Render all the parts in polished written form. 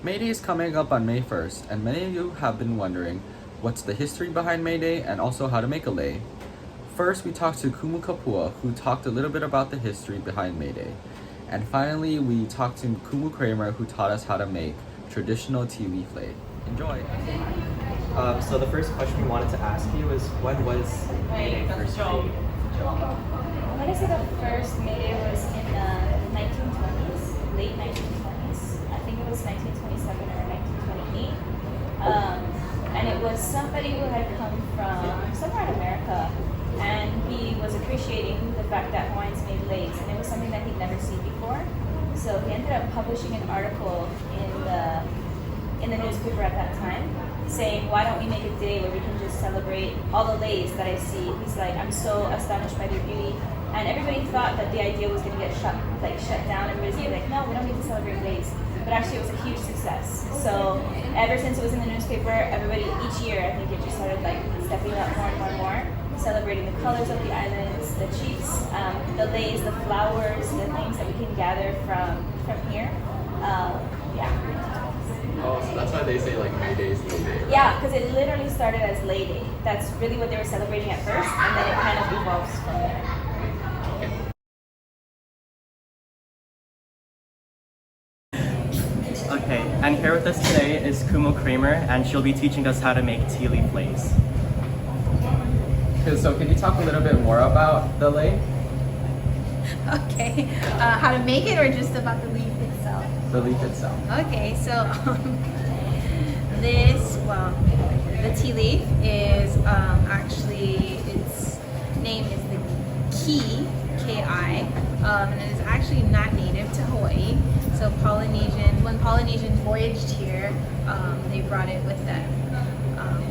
May Day is coming up on May 1st, and many of you have been wondering what's the history behind May Day and also how to make a lei. First, we talked to Kumu Kapua, who talked a little bit about the history behind May Day. And finally, we talked to Kumu Kramer, who taught us how to make traditional tea leaf lei. Enjoy! So the first question we wanted to ask you is, when was May Day first created? I'm gonna say the first May Day was in the 1920s, late 1920s. I think it was 1927 or 1928. And it was somebody who had come from somewhere in America, and he was appreciating the fact that Hawaiians made leis, and it was something that he'd never seen before. So he ended up publishing an article in the newspaper at that time, saying, why don't we make a day where we can just celebrate all the leis that I see. He's like, I'm so astonished by their beauty. And everybody thought that the idea was going to get shut down. Everybody's going to be like, no, we don't need to celebrate leis. But actually, it was a huge success. So ever since it was in the newspaper, everybody, each year, I think it just started like stepping up more and more and more, celebrating the colors of the islands, the chiefs, the leis, the flowers, the things that we can gather from here. Oh, so that's why they say like May Day is May Day. Right? Yeah, because it literally started as Lei Day. That's really what they were celebrating at first, and then it kind of evolves from there. Okay, and here with us today is Kumu Kramer, and she'll be teaching us how to make tea leaf leis. So can you talk a little bit more about the lei? Okay, how to make it or just about the leaf itself? The leaf itself. Okay, so the tea leaf is actually, its name is the Ki, and it is actually not native to Hawaii. So when Polynesians voyaged here, they brought it with them.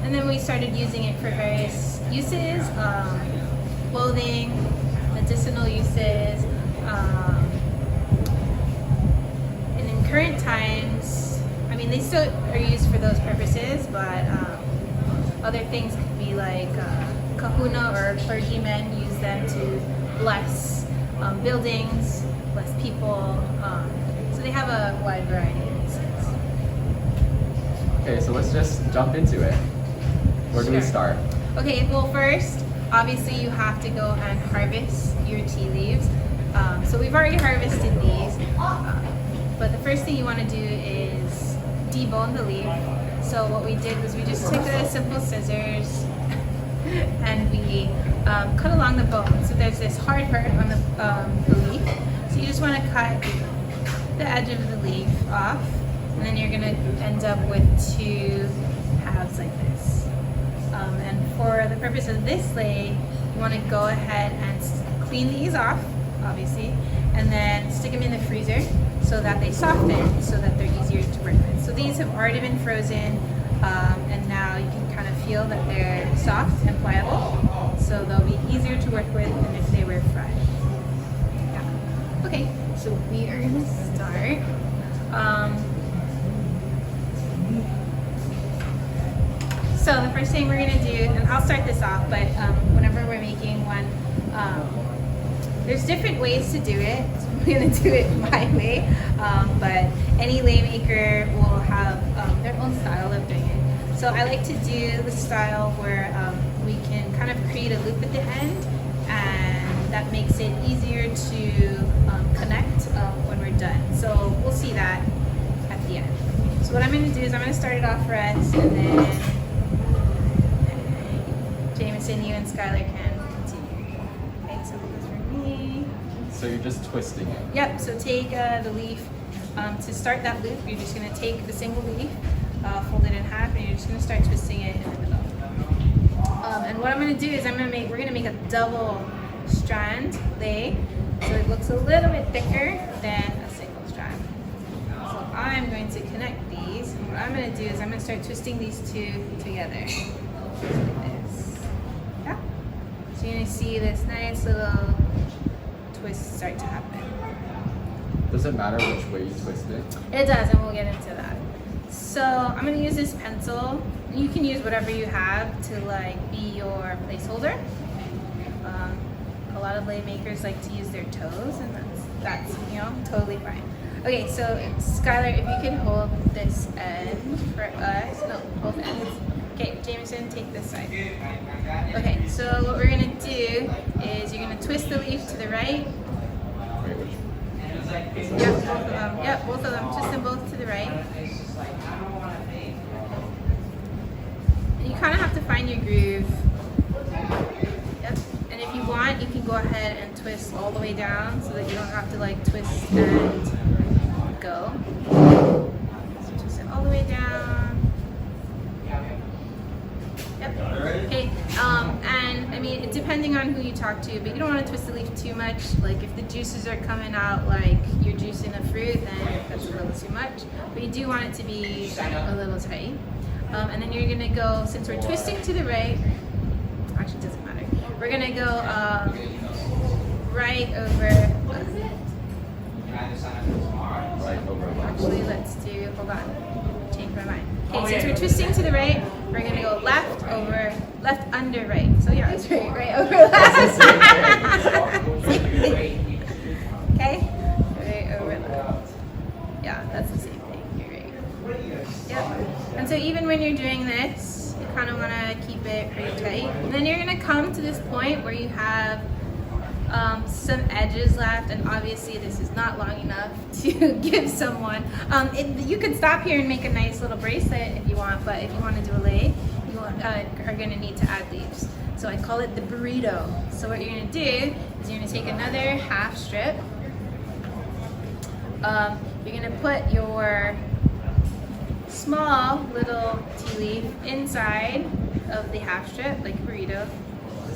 And then we started using it for various uses, clothing, medicinal uses, and in current times, I mean, they still are used for those purposes, but other things could be like kahuna, or clergymen use them to bless buildings, bless people, so they have a wide variety of uses. Okay, so let's just jump into it. Where do we Sure. start? Okay, well first, obviously you have to go and harvest your tea leaves. So we've already harvested these, but the first thing you want to do is debone the leaf. So what we did was we just took a simple scissors and we cut along the bone. So there's this hard part on the leaf. So you just want to cut the edge of the leaf off, and then you're going to end up with two halves like this. And for the purpose of this lei, you want to go ahead and clean these off, obviously, and then stick them in the freezer so that they soften, so that they're easier to work with. So these have already been frozen, and now you can kind of feel that they're soft and pliable, so they'll be easier to work with than if they were fresh. Yeah. Okay, so we are going to start. So the first thing we're going to do, and I'll start this off, but whenever we're making one, there's different ways to do it. So I'm going to do it my way, but any lei maker will have their own style of doing it. So I like to do the style where we can kind of create a loop at the end, and that makes it easier to connect when we're done. So we'll see that at the end. So what I'm going to do is I'm going to start it off reds, and then Jameson, you and Xchyler can continue. Okay, so this is for me. So you're just twisting it. Yep, so take the leaf. To start that loop, you're just going to take the single leaf, fold it in half, and you're just going to start twisting it in the middle. And what I'm going to do is we're going to make a double strand lei, so it looks a little bit thicker than a single strand. So I'm going to connect these, and what I'm going to do is I'm going to start twisting these two together. Like this. Yeah? So you're going to see this nice little twist start to happen. Does it matter which way you twist it? It does, and we'll get into that. So I'm going to use this pencil. You can use whatever you have to be your placeholder. A lot of lei makers like to use their toes, and that's totally fine. Okay, so Xchyler, if you can hold this end for us. No, both ends. Okay, Jameson, take this side. Okay, so what we're gonna do is you're gonna twist the leaf to the right. Yeah, both of them. Yeah, both of them. Twist them both to the right. And you kind of have to find your groove. Yep. And if you want, you can go ahead and twist all the way down so that you don't have to like twist and go. So twist it all the way down. Yep. Okay. And I mean, depending on who you talk to, but you don't want to twist the leaf too much. Like if the juices are coming out like you're juicing a fruit, then that's a little too much. But you do want it to be a little tight. And then you're gonna go, since we're twisting to the right, actually it doesn't matter. We're gonna go right over left. Actually, let's do, hold on, change my mind. Okay, since we're twisting to the right, we're gonna go left over, left under right. So yeah, it's right over left. Okay, right over left. Yeah, that's the same thing. You're right. Yep. And so even when you're doing this, you kind of want to keep it pretty tight. And then you're gonna come to this point where you have some edges left, and obviously this is not long enough to give someone. You could stop here and make a nice little bracelet if you want, but if you want to do a lei, you are going to need to add leaves. So I call it the burrito. So what you're going to do is you're going to take another half strip. You're going to put your small little tea leaf inside of the half strip, like a burrito.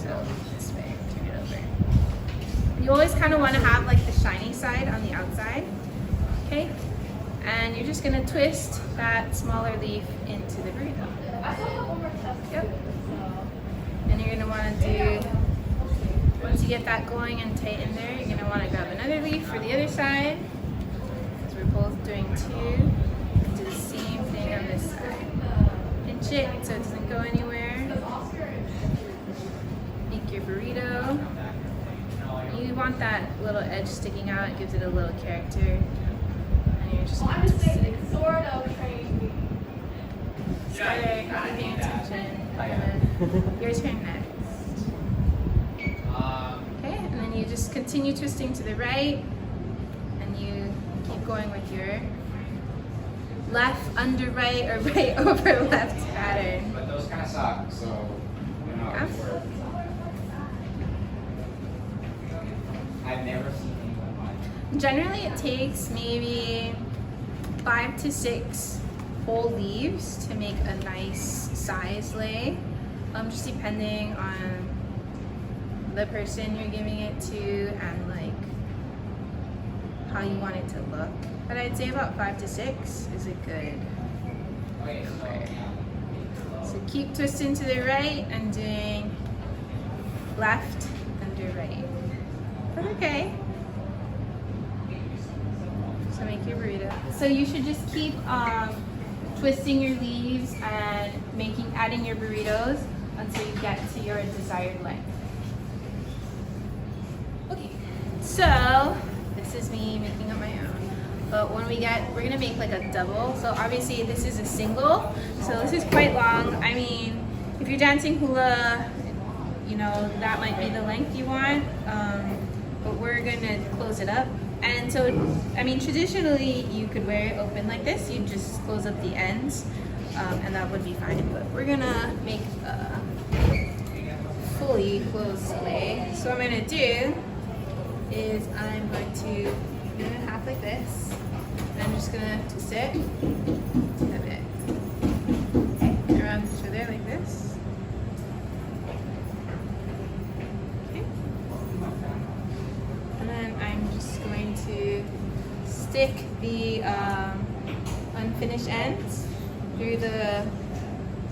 So this way, turn it over. You always kind of want to have like the shiny side on the outside, okay? And you're just gonna twist that smaller leaf into the burrito. Yep. And you're gonna want to do, once you get that going and tight in there, you're gonna want to grab another leaf for the other side, because we're both doing two. Do the same thing on this side. Pinch it so it doesn't go anywhere. Make your burrito. You want that little edge sticking out, it gives it a little character. And you're just going to twist it. Start paying attention. Your turn next. Okay, and then you just continue twisting to the right, and you keep going with your left under right or right over left pattern. But those kind of suck, so you know. Yeah. I've never seen anyone like. Generally, it takes maybe 5 to 6 whole leaves to make a nice size lei, just depending on the person you're giving it to and like how you want it to look. But I'd say about 5 to 6 is a good number. So keep twisting to the right and doing left under right. That's okay. So make your burrito. So you should just keep twisting your leaves and adding your burritos until you get to your desired length. Okay, so this is me making up my own. But when we're gonna make like a double. So obviously this is a single, so this is quite long. I mean, if you're dancing hula, you know, that might be the length you want. But we're gonna close it up. And so, I mean, traditionally you could wear it open like this. You just close up the ends, and that would be fine. But we're gonna make a fully closed lei. So what I'm gonna do is I'm going to do it half like this. And I'm just gonna twist it to the bit. Okay, around each other like this. To stick the unfinished ends through the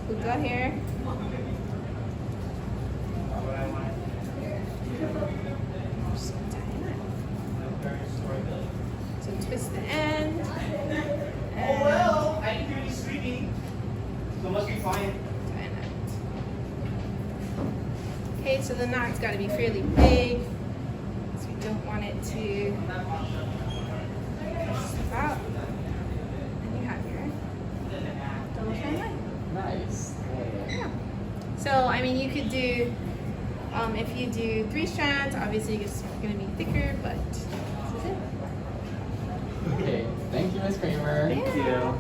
hookah here. Just gonna tie it. So twist the end. Oh well, I didn't hear you screaming, so it must be fine. Tie a knot. Okay, so the knot's got to be fairly big. Don't want it to out. And you have your double strand line. Nice. Yeah. So, I mean, you could do, if you do 3 strands, obviously it's going to be thicker, but this is it. Okay, thank you, Miss Kramer. Thank you.